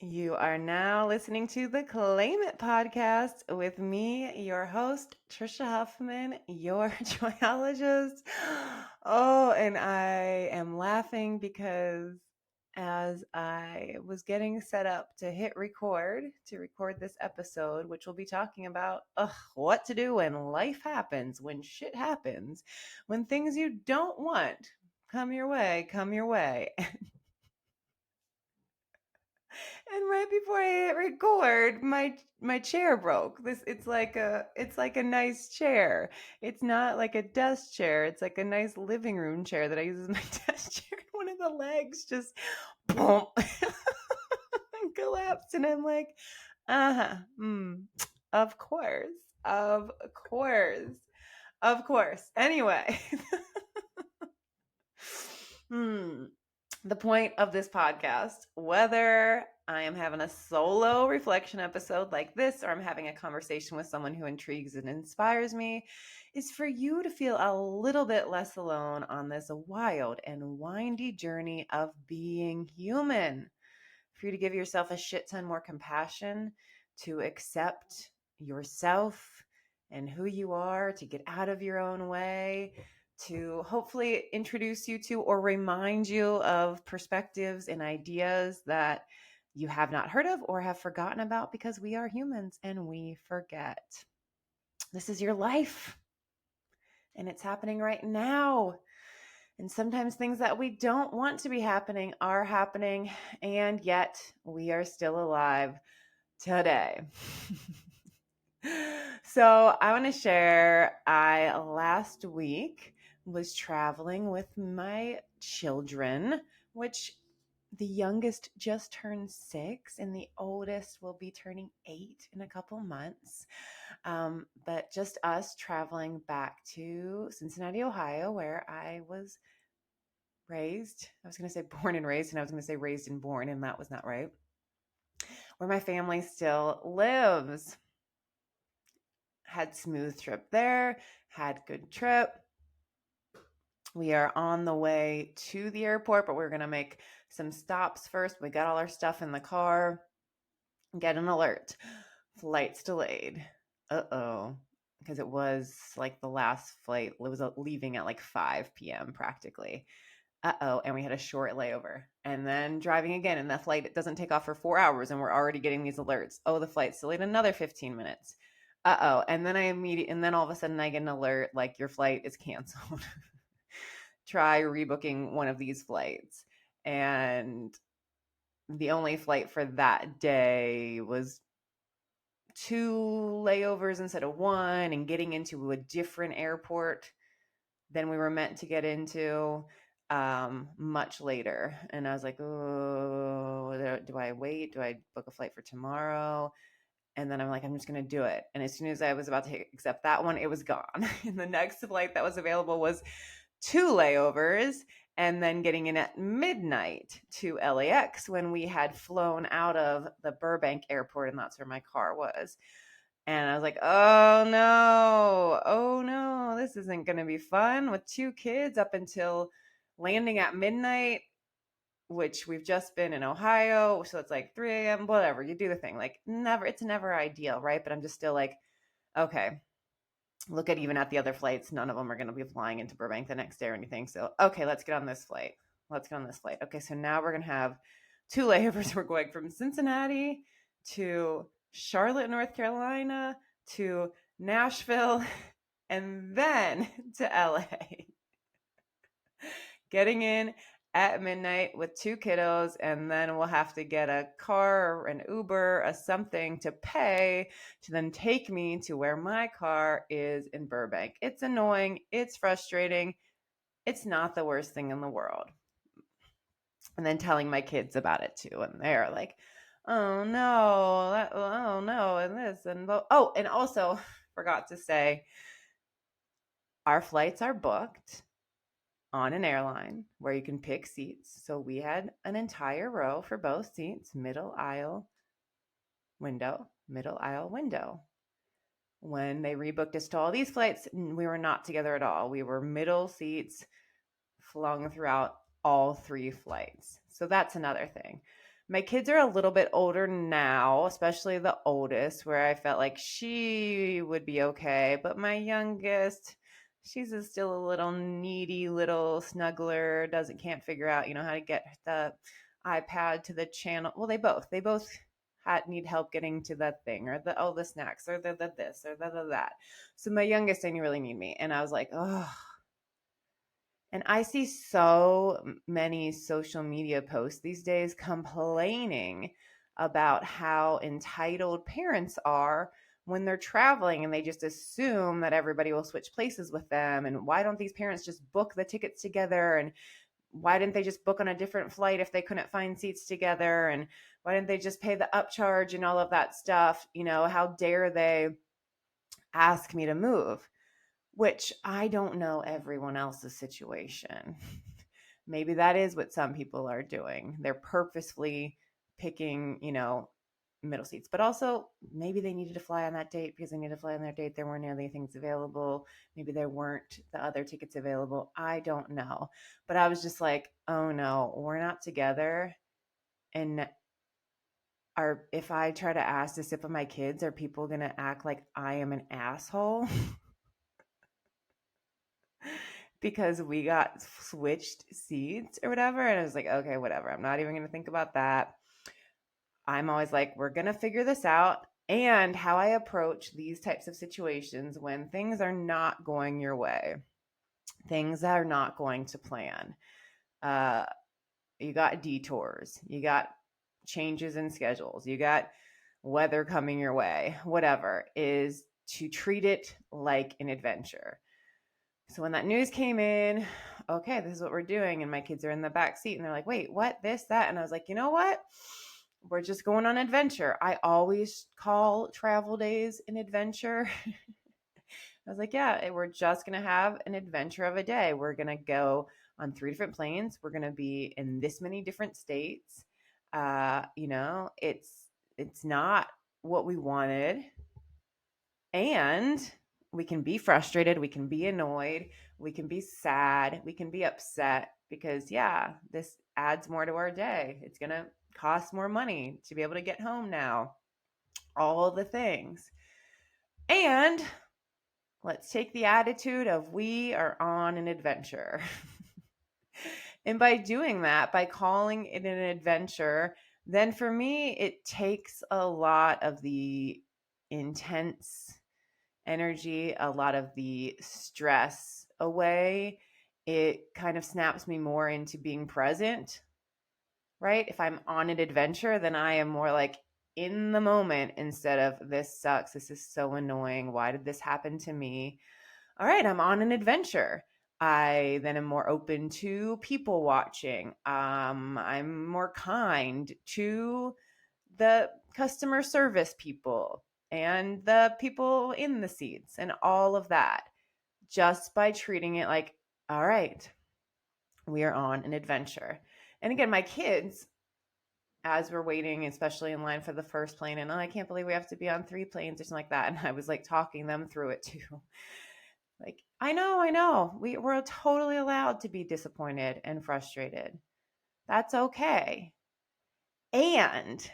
You are now listening to the Claim It podcast with me, your host, Trisha Huffman, your joyologist. Oh, and I am laughing because as I was getting set up to hit record to record this episode, which will be talking about what to do when life happens, when shit happens, when things you don't want come your way, come your way. And right before I hit record, my chair broke. It's like a nice chair. It's not like a desk chair. It's like a nice living room chair that I use as my desk chair. And one of the legs just boom collapsed, and I'm like, of course, of course, of course. Anyway, hmm the point of this podcast, whether I am having a solo reflection episode like this or I'm having a conversation with someone who intrigues and inspires me, is for you to feel a little bit less alone on this wild and windy journey of being human. For you to give yourself a shit ton more compassion, to accept yourself and who you are, to get out of your own way, to hopefully introduce you to or remind you of perspectives and ideas that you have not heard of or have forgotten about, because we are humans and we forget. This is your life and it's happening right now. And sometimes things that we don't want to be happening are happening, and yet we are still alive today. So I want to share, I last week was traveling with my children, which the youngest just turned 6 and the oldest will be turning 8 in a couple months. But just us traveling back to Cincinnati, Ohio, where I was raised. I was going to say born and raised, and I was going to say raised and born, and that was not right. Where my family still lives. Had smooth trip there, had good trip. We are on the way to the airport, but we're going to make some stops first. We got all our stuff in the car. Get an alert. Flight's delayed. Uh-oh. Because it was like the last flight was leaving at like 5 p.m. practically. Uh-oh. And we had a short layover. And then driving again, and the flight doesn't take off for 4 hours, and we're already getting these alerts. Oh, the flight's delayed another 15 minutes. Uh-oh. And then all of a sudden I get an alert like your flight is canceled. Try rebooking one of these flights. And the only flight for that day was 2 layovers instead of 1, and getting into a different airport than we were meant to get into much later. And I was like, oh, do I wait? Do I book a flight for tomorrow? And then I'm like, I'm just going to do it. And as soon as I was about to accept that one, it was gone. And the next flight that was available was 2 layovers, and then getting in at midnight to LAX when we had flown out of the Burbank airport, and that's where my car was. And I was like, oh no, this isn't going to be fun with 2 kids up until landing at midnight, which we've just been in Ohio. So it's like 3 a.m., whatever, you do the thing. Like it's never ideal, right? But I'm just still like, okay, look at even at the other flights. None of them are going to be flying into Burbank the next day or anything. So, okay, let's get on this flight. Okay, so now we're going to have 2 layovers. We're going from Cincinnati to Charlotte, North Carolina, to Nashville, and then to LA. Getting in at midnight with 2 kiddos, and then we'll have to get a car or an Uber or something to pay to then take me to where my car is in Burbank. It's annoying. It's frustrating. It's not the worst thing in the world. And then telling my kids about it too, and they're like, oh no, oh no, and this and oh, and also forgot to say, our flights are booked on an airline where you can pick seats. So we had an entire row for both seats, middle aisle window. When they rebooked us to all these flights, we were not together at all. We were middle seats flung throughout all 3 flights. So that's another thing. My kids are a little bit older now, especially the oldest, where I felt like she would be okay. But my youngest, still a little needy little snuggler, can't figure out, how to get the iPad to the channel. Well, they both need help getting to that thing, or the snacks, or the this, or the that. So my youngest didn't really need me. And I was like, oh, and I see so many social media posts these days complaining about how entitled parents are when they're traveling, and they just assume that everybody will switch places with them. And why don't these parents just book the tickets together? And why didn't they just book on a different flight if they couldn't find seats together? And why didn't they just pay the upcharge and all of that stuff? How dare they ask me to move? Which I don't know everyone else's situation. Maybe that is what some people are doing. They're purposefully picking, middle seats. But also, maybe they needed to fly on that date because they needed to fly on their date. There weren't any things available. Maybe there weren't the other tickets available. I don't know. But I was just like, oh no, we're not together. And if I try to ask to sit with my kids, are people going to act like I am an asshole? Because we got switched seats or whatever. And I was like, okay, whatever. I'm not even going to think about that. I'm always like, we're going to figure this out. And how I approach these types of situations when things are not going your way, things that are not going to plan. You got detours, you got changes in schedules, you got weather coming your way, whatever, is to treat it like an adventure. So when that news came in, okay, this is what we're doing. And my kids are in the back seat and they're like, wait, what, this, that? And I was like, you know what? We're just going on adventure. I always call travel days an adventure. I was like, yeah, we're just going to have an adventure of a day. We're going to go on 3 different planes. We're going to be in this many different states. It's not what we wanted. And we can be frustrated, we can be annoyed, we can be sad, we can be upset because, yeah, this adds more to our day. It's going to cost more money to be able to get home now. All the things. And let's take the attitude of we are on an adventure. And by doing that, by calling it an adventure, then for me, it takes a lot of the intense energy, a lot of the stress away. It kind of snaps me more into being present, right? If I'm on an adventure, then I am more like in the moment instead of this sucks. This is so annoying. Why did this happen to me? All right, I'm on an adventure. I then am more open to people watching. I'm more kind to the customer service people and the people in the seats and all of that, just by treating it like, all right, we are on an adventure. And again, my kids, as we're waiting, especially in line for the first plane, and I can't believe we have to be on 3 planes or something like that. And I was like talking them through it too. Like, I know, we're totally allowed to be disappointed and frustrated. That's okay. And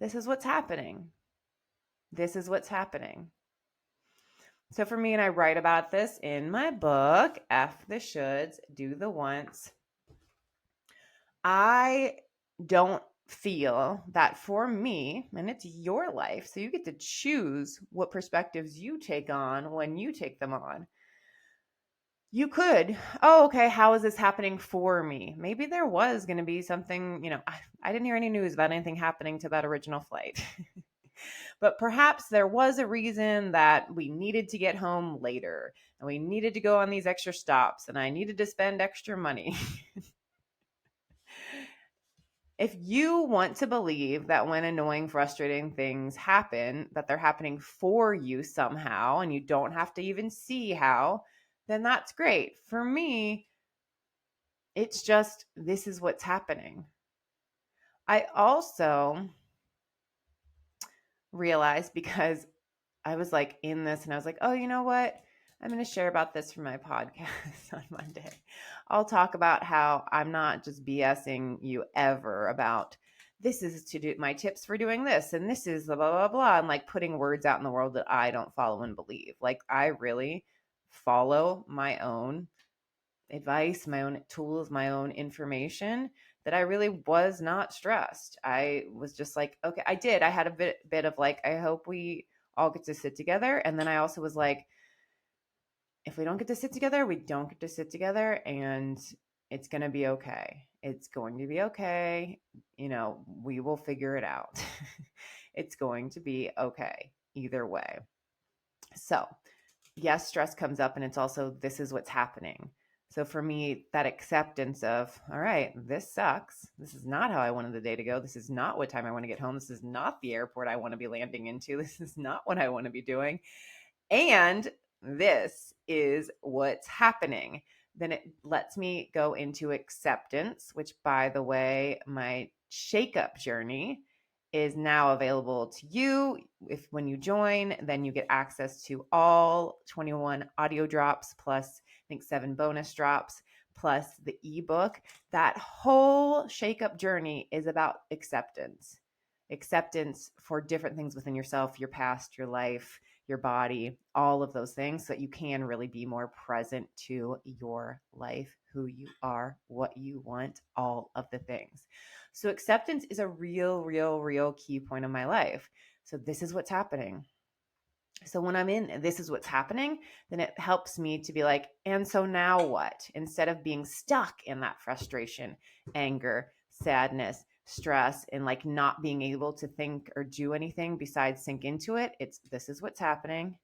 this is what's happening. This is what's happening. So for me, and I write about this in my book, F the Shoulds, Do the Wants. I don't feel that for me, and it's your life, so you get to choose what perspectives you take on when you take them on. You could, oh, okay, how is this happening for me? Maybe there was going to be something, I didn't hear any news about anything happening to that original flight. But perhaps there was a reason that we needed to get home later and we needed to go on these extra stops and I needed to spend extra money. If you want to believe that when annoying, frustrating things happen, that they're happening for you somehow and you don't have to even see how, then that's great. For me, it's just, this is what's happening. I also realized, because I was like in this and I was like, oh, you know what? I'm going to share about this from my podcast on Monday. I'll talk about how I'm not just BSing you ever about this is to do my tips for doing this and this is the blah blah blah and like putting words out in the world that I don't follow and believe. Like I really follow my own advice, my own tools, my own information that I really was not stressed. I was just like, okay, I did. I had a bit of like, I hope we all get to sit together. And then I also was like, if we don't get to sit together, we don't get to sit together and it's going to be okay. It's going to be okay. You know, we will figure it out. It's going to be okay either way. So, yes, stress comes up and it's also this is what's happening. So for me, that acceptance of, all right, this sucks. This is not how I wanted the day to go. This is not what time I want to get home. This is not the airport I want to be landing into. This is not what I want to be doing. And this is what's happening. Then it lets me go into acceptance, which, by the way, my shakeup journey is now available to you. If when you join, then you get access to all 21 audio drops plus I think 7 bonus drops plus the ebook. That whole shakeup journey is about acceptance. Acceptance for different things within yourself, your past, your life, your body, all of those things, so that you can really be more present to your life, who you are, what you want, all of the things. So acceptance is a real key point of my life. So this is what's happening. So when I'm in this is what's happening, then it helps me to be like, and so now what? Instead of being stuck in that frustration, anger, sadness, stress, and like not being able to think or do anything besides sink into it, it's this is what's happening.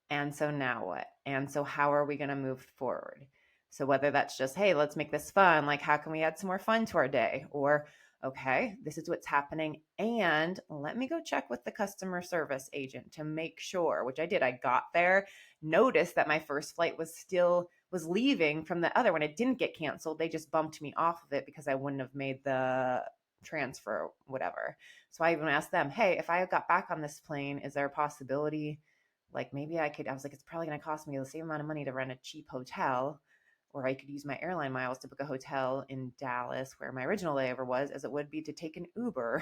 And so now what? And so how are we going to move forward? So whether that's just, hey, let's make this fun, like how can we add some more fun to our day? Or, okay, this is what's happening. And let me go check with the customer service agent to make sure, which I did. I got there, noticed that my first flight was leaving from the other one. It didn't get canceled. They just bumped me off of it because I wouldn't have made the transfer, whatever. So I even asked them, hey, if I got back on this plane, is there a possibility like maybe I was like, it's probably going to cost me the same amount of money to rent a cheap hotel, or I could use my airline miles to book a hotel in Dallas, where my original layover was, as it would be to take an Uber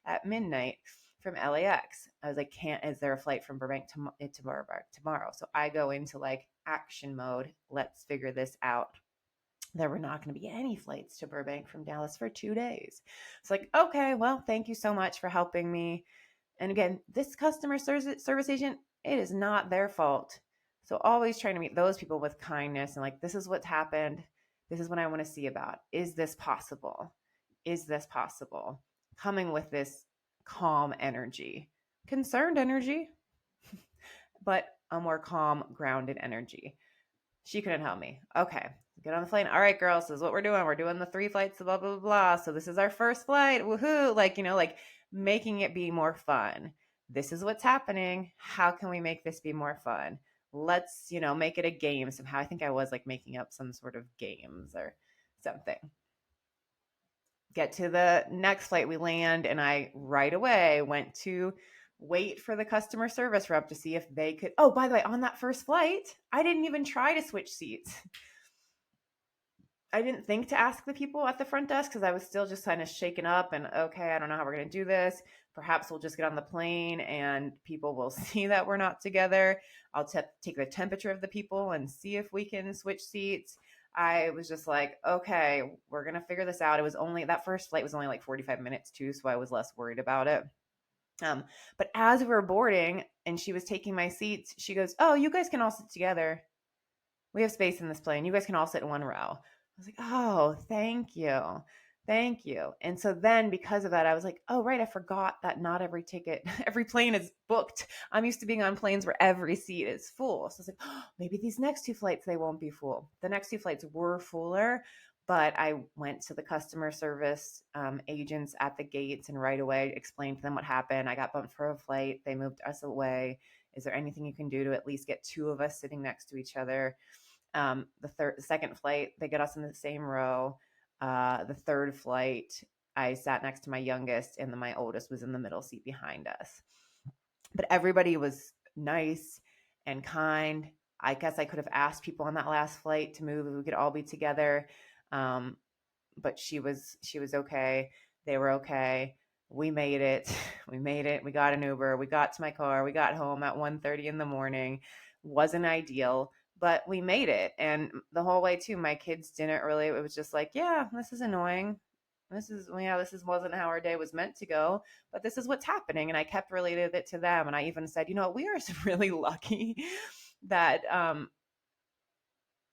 at midnight from LAX. I was like, is there a flight from Burbank to Burbank tomorrow? So I go into like action mode. Let's figure this out. There were not going to be any flights to Burbank from Dallas for 2 days. It's like, okay, well, thank you so much for helping me. And again, this customer service agent, it is not their fault. So always trying to meet those people with kindness and like, this is what's happened. This is what I want to see about. Is this possible? Is this possible? Coming with this calm energy, concerned energy, but a more calm, grounded energy. She couldn't help me. Okay, get on the plane. All right, girls, this is what we're doing. We're doing the 3 flights, blah, blah, blah. So this is our first flight. Woohoo. Like, like making it be more fun. This is what's happening. How can we make this be more fun? Let's, make it a game somehow. I think I was like making up some sort of games or something. Get to the next flight, we land, and I right away went to wait for the customer service rep to see if they could. Oh, by the way, on that first flight, I didn't even try to switch seats. I didn't think to ask the people at the front desk because I was still just kind of shaken up and okay, I don't know how we're going to do this. Perhaps we'll just get on the plane and people will see that we're not together. I'll take the temperature of the people and see if we can switch seats. I was just like, okay, we're going to figure this out. It was only that first flight was only like 45 minutes too, so I was less worried about it. But as we were boarding and she was taking my seats, she goes, oh, you guys can all sit together. We have space in this plane. You guys can all sit in one row. I was like, oh, thank you. Thank you. And so then because of that, I was like, oh, right. I forgot that not every ticket, every plane is booked. I'm used to being on planes where every seat is full. So I was like, oh, maybe these next 2 flights, they won't be full. The next 2 flights were fuller, but I went to the customer service agents at the gates and right away explained to them what happened. I got bumped for a flight. They moved us away. Is there anything you can do to at least get 2 of us sitting next to each other? The second flight, they get us in the same row. The third flight, I sat next to my youngest, and then my oldest was in the middle seat behind us. But everybody was nice and kind. I guess I could have asked people on that last flight to move if we could all be together. Um, but she was okay. They were okay. We made it. We made it. We got an Uber. We got to my car. We got home at 1:30 in the morning. Wasn't ideal, but we made it. And the whole way too, my kids didn't really, it was just like, yeah, this is annoying. This wasn't how our day was meant to go, but this is what's happening. And I kept related it to them. And I even said, we are really lucky that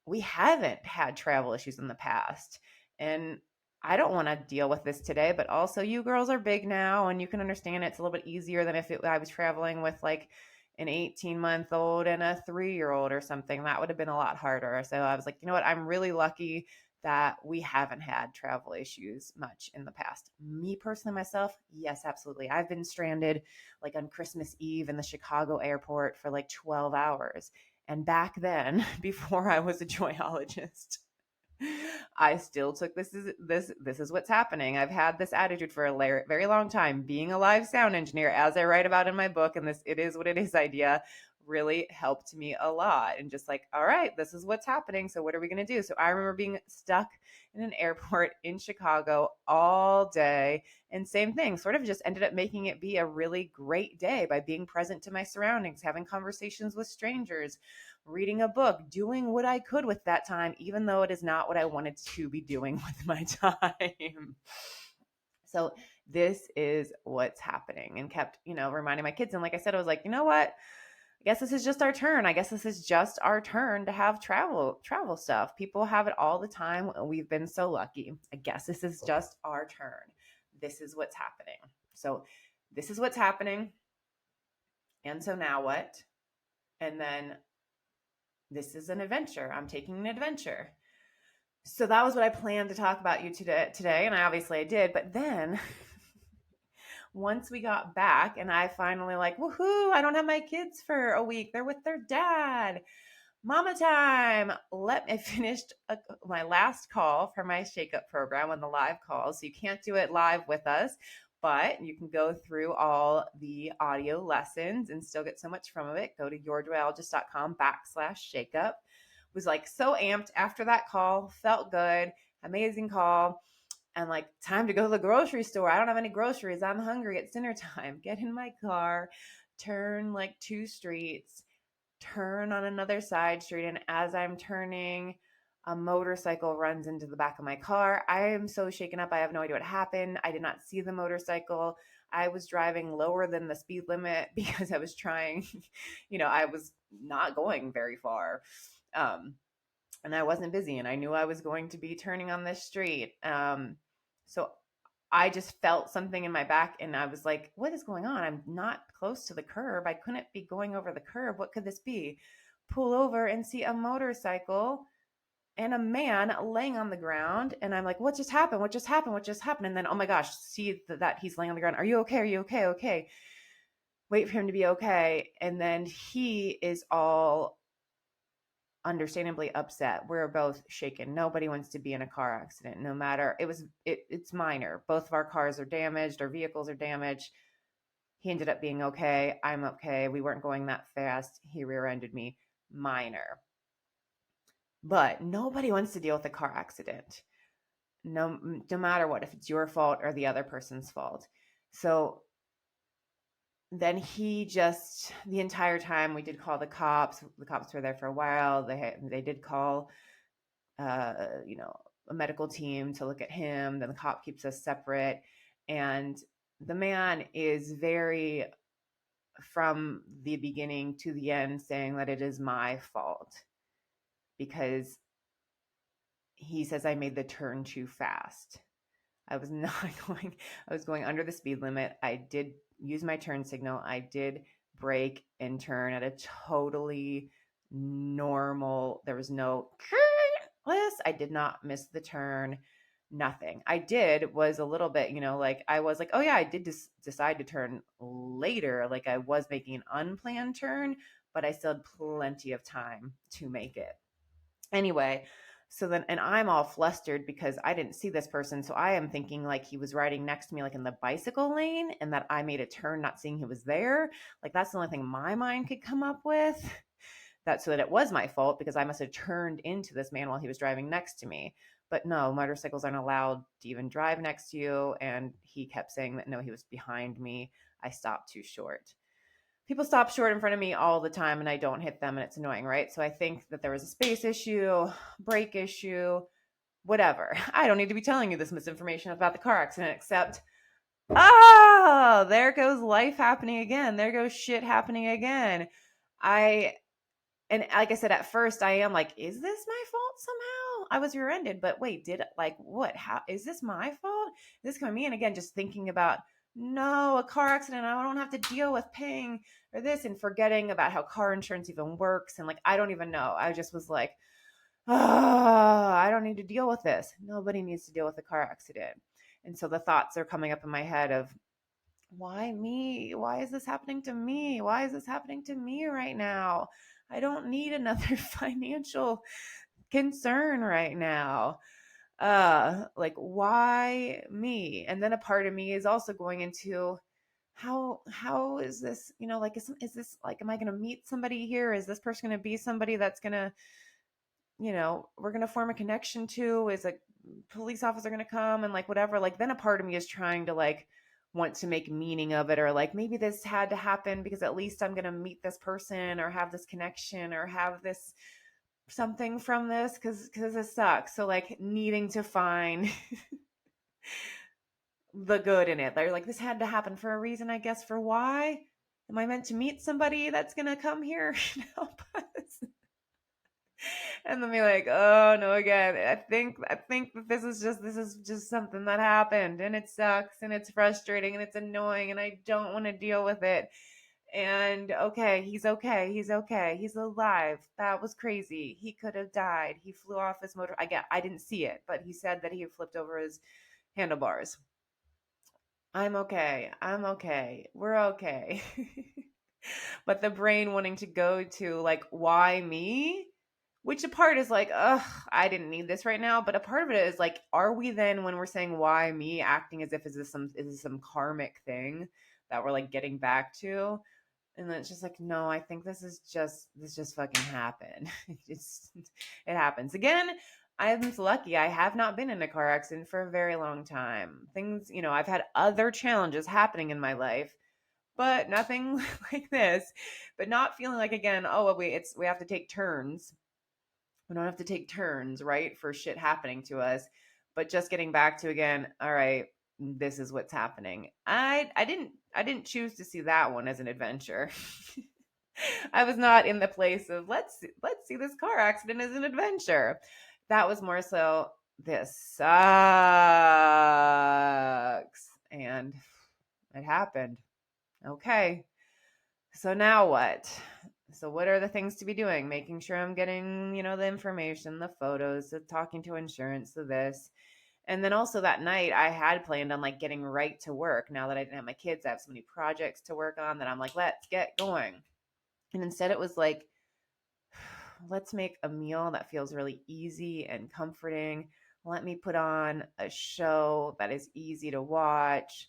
we haven't had travel issues in the past. And I don't want to deal with this today, but also you girls are big now and you can understand it's a little bit easier than if I was traveling with like an 18-month-old and a 3-year-old or something. That would have been a lot harder. So I was like, you know what? I'm really lucky that we haven't had travel issues much in the past. Me personally, myself, yes, absolutely. I've been stranded like on Christmas Eve in the Chicago airport for like 12 hours. And back then, before I was a joyologist, I still took this is what's happening. I've had this attitude for a very long time. Being a live sound engineer, as I write about in my book, and this "it is what it is" idea really helped me a lot. And just like, all right, this is what's happening. So what are we going to do? So I remember being stuck in an airport in Chicago all day, and same thing, sort of just ended up making it be a really great day by being present to my surroundings, having conversations with strangers, reading a book, doing what I could with that time, even though it is not what I wanted to be doing with my time. So this is what's happening, and kept, reminding my kids. And like I said, I was like, you know what? I guess this is just our turn. I guess this is just our turn to have travel stuff. People have it all the time. We've been so lucky. I guess this is just our turn. This is what's happening. So this is what's happening. And so now what? And then this is an adventure. I'm taking an adventure. So that was what I planned to talk about you today, and I did. But then once we got back and I finally like, woohoo, I don't have my kids for a week. They're with their dad. Mama time. I finished my last call for my Shake Up program on the live call. So you can't do it live with us, but you can go through all the audio lessons and still get so much from it. Go to yourjoyologist.com/shakeup. Was like so amped after that call, felt good, amazing call. And like, time to go to the grocery store. I don't have any groceries. I'm hungry. It's dinner time. Get in my car, turn like 2 streets, turn on another side street. And as I'm turning, a motorcycle runs into the back of my car. I am so shaken up. I have no idea what happened. I did not see the motorcycle. I was driving lower than the speed limit because I was trying, I was not going very far. And I wasn't busy, and I knew I was going to be turning on this street. So I just felt something in my back, and I was like, what is going on? I'm not close to the curb. I couldn't be going over the curb. What could this be? Pull over and see a motorcycle and a man laying on the ground. And I'm like, what just happened? What just happened? What just happened? And then, oh my gosh, see that he's laying on the ground. Are you okay? Are you okay? Okay. Wait for him to be okay. And then he is all understandably upset. We're both shaken. Nobody wants to be in a car accident, no matter. It's minor. Both of our cars are damaged, our vehicles are damaged. He ended up being okay. I'm okay. We weren't going that fast. He rear-ended me. Minor. But nobody wants to deal with a car accident. No matter what, if it's your fault or the other person's fault. So then the entire time we did call the cops. The cops were there for a while. They did call, a medical team to look at him. Then the cop keeps us separate. And the man is very, from the beginning to the end, saying that it is my fault because he says I made the turn too fast. I was not going, I was going under the speed limit. I did use my turn signal. I did brake and turn at a totally normal, there was no I did not miss the turn, nothing. I did was a little bit, like I was like, oh yeah, I did decide to turn later. Like I was making an unplanned turn, but I still had plenty of time to make it. Anyway, so then, and I'm all flustered because I didn't see this person. So I am thinking like he was riding next to me, like in the bicycle lane, and that I made a turn not seeing he was there. Like that's the only thing my mind could come up with. that so that it was my fault because I must have turned into this man while he was driving next to me. But no, motorcycles aren't allowed to even drive next to you. And he kept saying that no, he was behind me. I stopped too short. People stop short in front of me all the time and I don't hit them and it's annoying, right? So I think that there was a space issue, brake issue, whatever. I don't need to be telling you this misinformation about the car accident, except, there goes life happening again. There goes shit happening again. I and like I said, at first I am like, is this my fault somehow? I was rear-ended, but wait, like what? How is this my fault? Is this coming me? And again, just thinking about no, a car accident. I don't have to deal with paying or this and forgetting about how car insurance even works. And like, I don't even know. I just was like, oh, I don't need to deal with this. Nobody needs to deal with a car accident. And so the thoughts are coming up in my head of why me? Why is this happening to me? Why is this happening to me right now? I don't need another financial concern right now. Like why me? And then a part of me is also going into how is this, like is this like am I going to meet somebody here? Is this person going to be somebody that's going to, we're going to form a connection to? Is a police officer going to come and like whatever? Like then a part of me is trying to like want to make meaning of it, or like maybe this had to happen because at least I'm going to meet this person or have this connection or have this something from this because this sucks. So like needing to find the good in it. They're like, this had to happen for a reason, I guess. For why? Am I meant to meet somebody that's going to come here and help us? And then be like, oh no, again, I think that this is just something that happened and it sucks and it's frustrating and it's annoying and I don't want to deal with it. And okay, he's okay. He's okay. He's alive. That was crazy. He could have died. He flew off his motor. I didn't see it, but he said that he flipped over his handlebars. I'm okay. I'm okay. We're okay. But the brain wanting to go to like, why me? Which a part is like, ugh, I didn't need this right now. But a part of it is like, are we then when we're saying why me, acting as if is this some karmic thing that we're like getting back to? And then it's just like, no, I think this just fucking happened. It happens. Again, I'm lucky. I have not been in a car accident for a very long time. Things, I've had other challenges happening in my life, but nothing like this. But not feeling like again, oh, well, we have to take turns. We don't have to take turns, right, for shit happening to us. But just getting back to again, all right, this is what's happening. I didn't choose to see that one as an adventure. I was not in the place of let's see this car accident as an adventure. That was more so this sucks and it happened. Okay. So now what? So what are the things to be doing? Making sure I'm getting, the information, the photos, the talking to insurance, the this. And then also that night I had planned on like getting right to work. Now that I didn't have my kids, I have so many projects to work on that I'm like, let's get going. And instead it was like, let's make a meal that feels really easy and comforting. Let me put on a show that is easy to watch.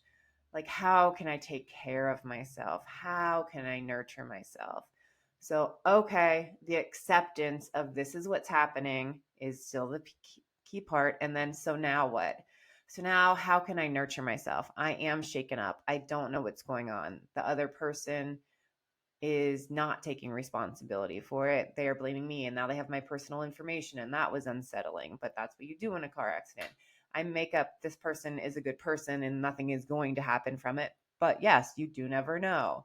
Like, how can I take care of myself? How can I nurture myself? So, okay, the acceptance of this is what's happening is still the key part. And then, so now what? So now, how can I nurture myself? I am shaken up. I don't know what's going on. The other person is not taking responsibility for it. They are blaming me, and now they have my personal information, and that was unsettling. But that's what you do in a car accident. I make up this person is a good person and nothing is going to happen from it. But yes, you do never know.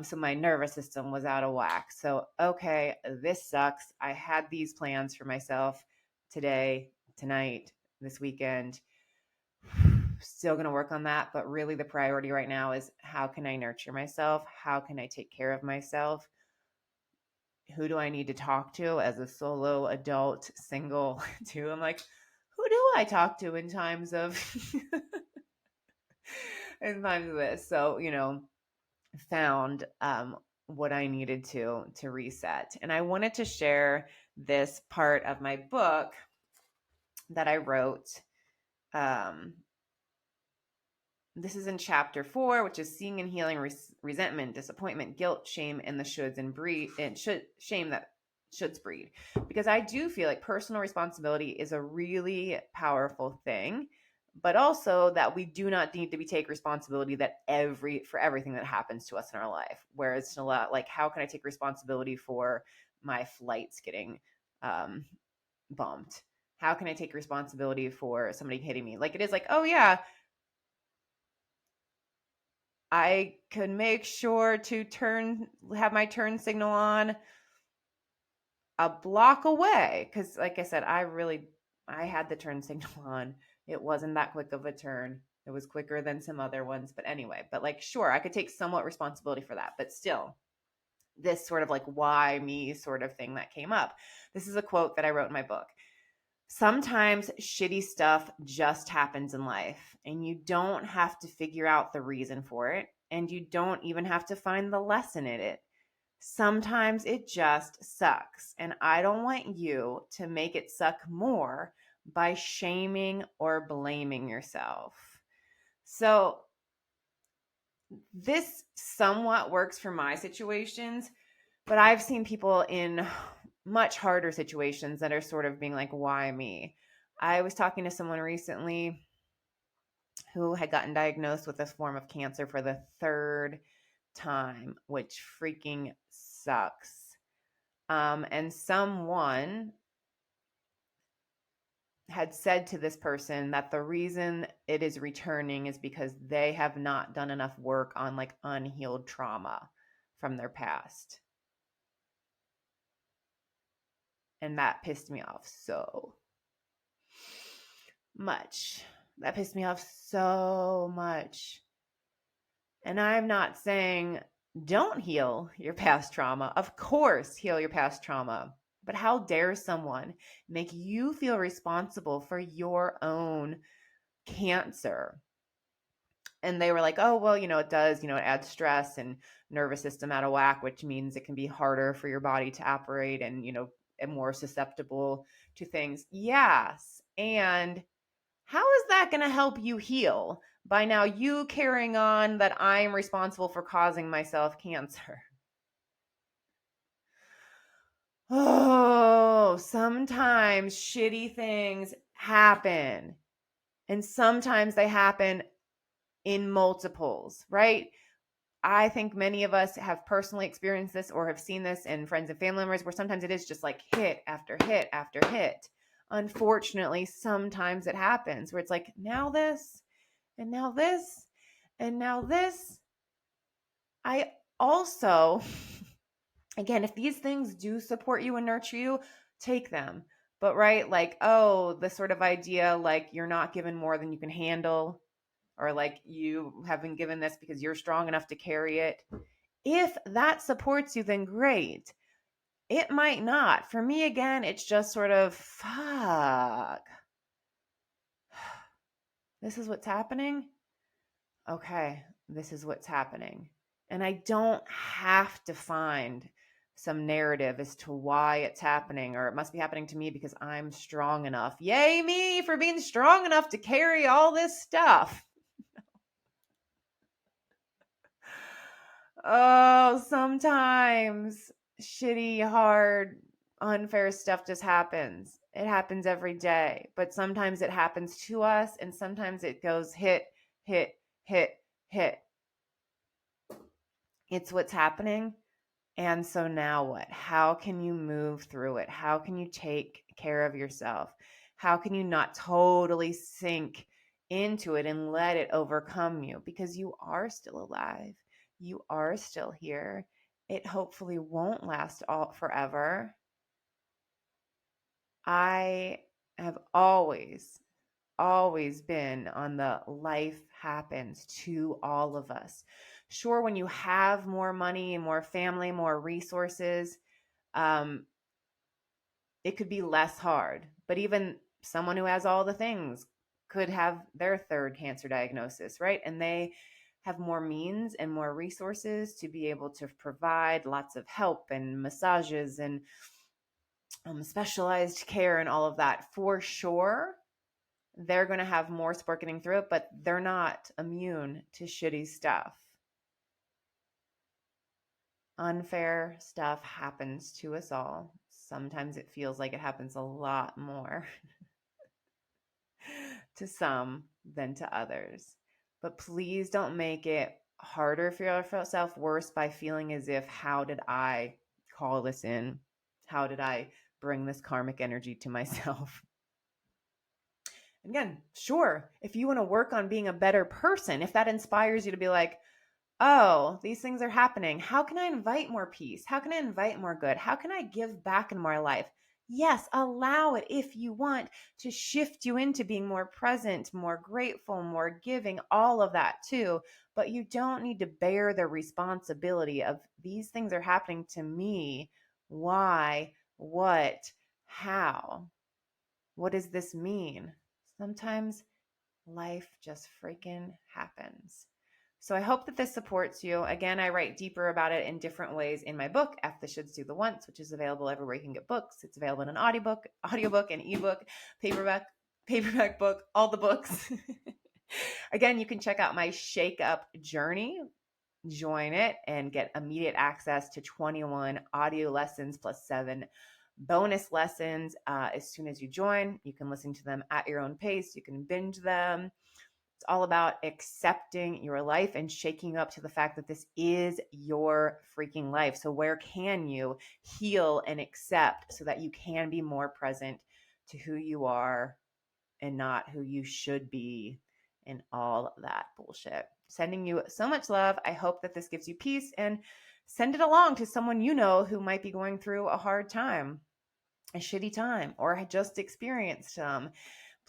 So my nervous system was out of whack. So, okay, this sucks. I had these plans for myself today, tonight, this weekend. Still going to work on that, but really the priority right now is how can I nurture myself? How can I take care of myself? Who do I need to talk to as a solo adult single too? I'm like, who do I talk to in times of in times of this? So, found what I needed to reset. And I wanted to share this part of my book that I wrote. Um, this is in chapter 4, which is seeing and healing resentment, disappointment, guilt, shame, and the shoulds and breed, and shame that shoulds breed. Because I do feel like personal responsibility is a really powerful thing, but also that we do not need to take responsibility for everything that happens to us in our life. Whereas it's a lot like, how can I take responsibility for my flights getting bumped? How can I take responsibility for somebody hitting me? Like, it is like, oh yeah, I could make sure to have my turn signal on a block away. Cause like I said, I had the turn signal on. It wasn't that quick of a turn. It was quicker than some other ones. But anyway, but like, sure, I could take somewhat responsibility for that. But still, this sort of like why me sort of thing that came up. This is a quote that I wrote in my book. Sometimes shitty stuff just happens in life, and you don't have to figure out the reason for it, and you don't even have to find the lesson in it. Sometimes it just sucks, and I don't want you to make it suck more by shaming or blaming yourself. So, this somewhat works for my situations, but I've seen people in much harder situations that are sort of being like, why me? I was talking to someone recently who had gotten diagnosed with this form of cancer for the third time, which freaking sucks. And someone had said to this person that the reason it is returning is because they have not done enough work on like unhealed trauma from their past. And that pissed me off so much. That pissed me off so much. And I'm not saying don't heal your past trauma. Of course, heal your past trauma. But how dare someone make you feel responsible for your own cancer? And they were like, oh, well, it does, it adds stress and nervous system out of whack, which means it can be harder for your body to operate and, and more susceptible to things. Yes. And how is that going to help you heal by now you carrying on that I'm responsible for causing myself cancer? Oh, sometimes shitty things happen. And sometimes they happen in multiples, right? I think many of us have personally experienced this or have seen this in friends and family members where sometimes it is just like hit after hit after hit. Unfortunately, sometimes it happens where it's like, now this, and now this, and now this. I also, again, if these things do support you and nurture you, take them. But, right, like, oh, the sort of idea like you're not given more than you can handle, or like you have been given this because you're strong enough to carry it. If that supports you, then great. It might not. For me, again, it's just sort of, fuck. This is what's happening? Okay, this is what's happening. And I don't have to find some narrative as to why it's happening, or it must be happening to me because I'm strong enough. Yay, me for being strong enough to carry all this stuff. Oh, sometimes shitty, hard, unfair stuff just happens. It happens every day, but sometimes it happens to us, and sometimes it goes hit, hit, hit, hit. It's what's happening. And so now what? How can you move through it? How can you take care of yourself? How can you not totally sink into it and let it overcome you? Because you are still alive. You are still here. It hopefully won't last all forever. I have always been on the life happens to all of us. Sure, when you have more money, more family, more resources, um, it could be less hard. But even someone who has all the things could have their third cancer diagnosis, right? And they have more means and more resources to be able to provide lots of help and massages and specialized care and all of that for sure. they're going to have more support getting through it, but they're not immune to shitty stuff. Unfair stuff happens to us all. Sometimes it feels like it happens a lot more to some than to others. But please don't make it harder for yourself, worse by feeling as if, how did I call this in? How did I bring this karmic energy to myself? Again, sure, if you want to work on being a better person, if that inspires you to be like, oh, these things are happening. How can I invite more peace? How can I invite more good? How can I give back in my life? Yes, allow it if you want to shift you into being more present, more grateful, more giving, all of that too. But you don't need to bear the responsibility of these things are happening to me. Why? What? How? What does this mean? Sometimes life just freaking happens. So I hope that this supports you. Again, I write deeper about it in different ways in my book, F the Shoulds Do the Once, which is available everywhere you can get books. It's available in an audiobook, an ebook, paperback book, all the books. Again, you can check out my Shake Up Journey. Join it and get immediate access to 21 audio lessons plus 7 bonus lessons as soon as you join. You can listen to them at your own pace. You can binge them. It's all about accepting your life and shaking up to the fact that this is your freaking life. So where can you heal and accept so that you can be more present to who you are and not who you should be and all that bullshit. Sending you so much love. I hope that this gives you peace, and send it along to someone you know who might be going through a hard time, a shitty time, or had just experienced some.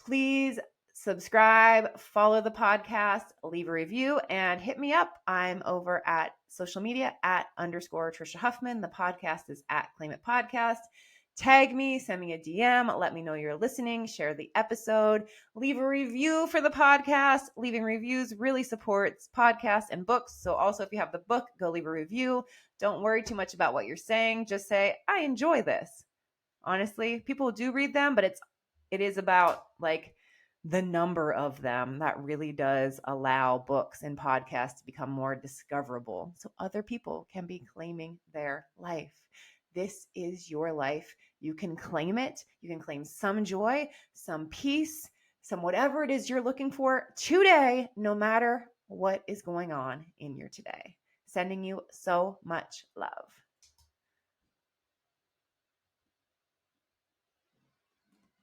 Please subscribe, follow the podcast, leave a review, and hit me up. I'm over at social media at _Trisha Huffman. The podcast is at Claim It Podcast. Tag me, send me a DM, let me know you're listening, share the episode, leave a review for the podcast. Leaving reviews really supports podcasts and books. So also if you have the book, go leave a review. Don't worry too much about what you're saying. Just say, I enjoy this. Honestly, people do read them, but it is about like the number of them that really does allow books and podcasts to become more discoverable so other people can be claiming their life. This is your life. You can claim it. You can claim some joy, some peace, some whatever it is you're looking for today, no matter what is going on in your today. Sending you so much love.